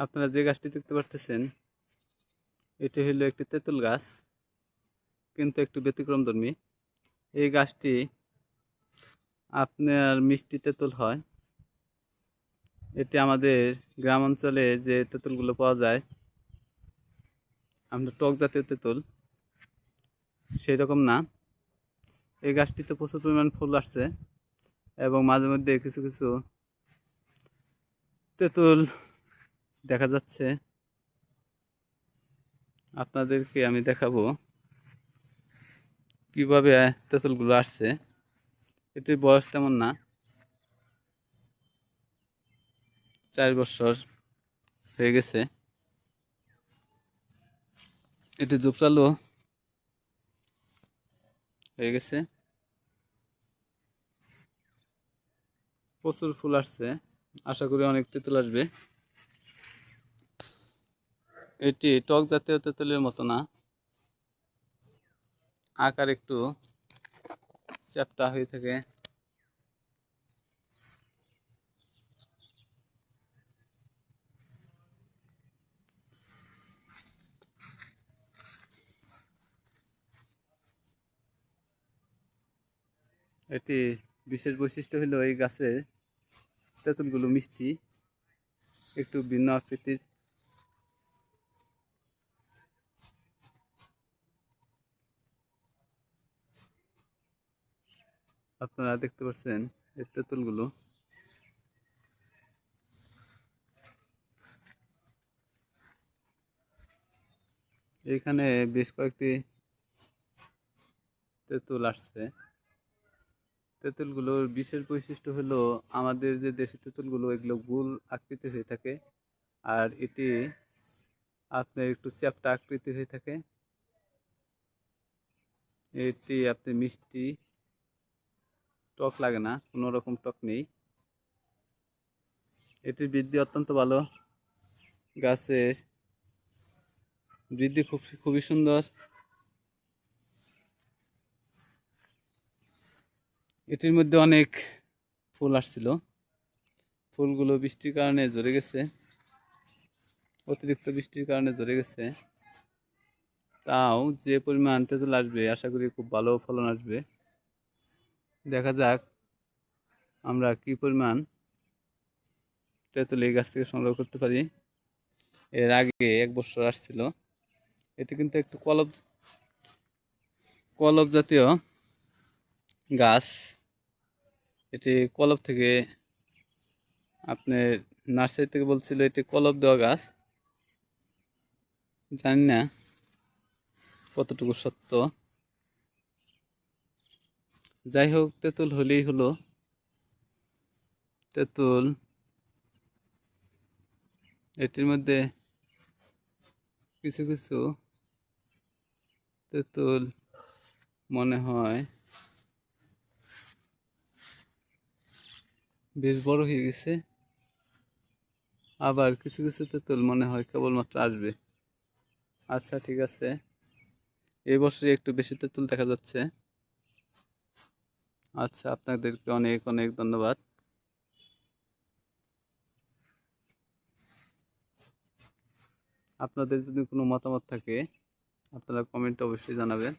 আপনারা যে গাছটি দেখতে পারতেছেন এটি হলো একটি তেঁতুল গাছ, কিন্তু একটু ব্যতিক্রমধর্মী। এই গাছটি আপনার মিষ্টি তেঁতুল হয়। এটি আমাদের গ্রাম অঞ্চলে যে তেঁতুলগুলো পাওয়া যায়, আমরা টক জাতীয় তেঁতুল, সেই রকম না। এই গাছটিতে প্রচুর পরিমাণ ফুল আসছে এবং মাঝে মধ্যে কিছু কিছু তেঁতুল দেখা যাচ্ছে। আপনাদেরকে আমি দেখাবো কিভাবে তেঁতুলগুলো আসছে। এটির বয়স তেমন না, 4 বছর হয়ে গেছে। এটি জোপরালো হয়ে গেছে, প্রচুর ফুল আসছে। আশা করি অনেক তেঁতুল আসবে। এটি টক জাতীয় তেঁতুলের মতো না, আকার একটু চ্যাপ্টা হয়ে থাকে। এটি বিশেষ বৈশিষ্ট্য হলো এই গাছের তেঁতুলগুলো মিষ্টি, একটু ভিন্ন আকৃতির। আপনারা দেখতে পাচ্ছেন এই তেঁতুলগুলো। এইখানে বেশ কয়েকটি তেঁতুল আসছে। তেঁতুলগুলোর বিশেষ বৈশিষ্ট্য হলো আমাদের যে দেশি তেঁতুলগুলো এগুলো গোল আকৃতি হয়ে থাকে, আর এটি আপনার একটু চ্যাপ্টা আকৃতি হয়ে থাকে। এটি আপনি মিষ্টি, টক লাগে না, কোনো রকম টক নেই। এটির বৃদ্ধি অত্যন্ত ভালো, গাছের বৃদ্ধি খুবই সুন্দর। এটির মধ্যে অনেক ফুল আসছিল, ফুলগুলো বৃষ্টির কারণে ঝরে গেছে, অতিরিক্ত বৃষ্টির কারণে ঝরে গেছে। তাও যে পরিমাণ তেঁতুল আসবে আশা করি খুব ভালো ফলন আসবে। দেখা যাক আমরা কি পরিমাণ তেঁতুল এই গাছ থেকে সংগ্রহ করতে পারি। এর আগে 1 বছর আসছিল। এটি কিন্তু একটু কলব জাতীয় গাছ। এটি কলব থেকে আপনার নার্সারি থেকে বলছিল এটি কলব দেওয়া গাছ। জানি না কতটুকু সত্য। যাই হোক, তেঁতুল হলেই হলো। তেঁতুল এটির মধ্যে কিছু কিছু তেঁতুল মনে হয় বেশ বড় হয়ে গেছে, আবার কিছু কিছু তেঁতুল মনে হয় কেবলমাত্র আসবে। আচ্ছা, ঠিক আছে, এই বছরে একটু বেশি তেঁতুল দেখা যাচ্ছে। আচ্ছা, আপনাদেরকে অনেক অনেক ধন্যবাদ। আপনাদের যদি কোনো মতামত থাকে আপনারা কমেন্টে অবশ্যই জানাবেন।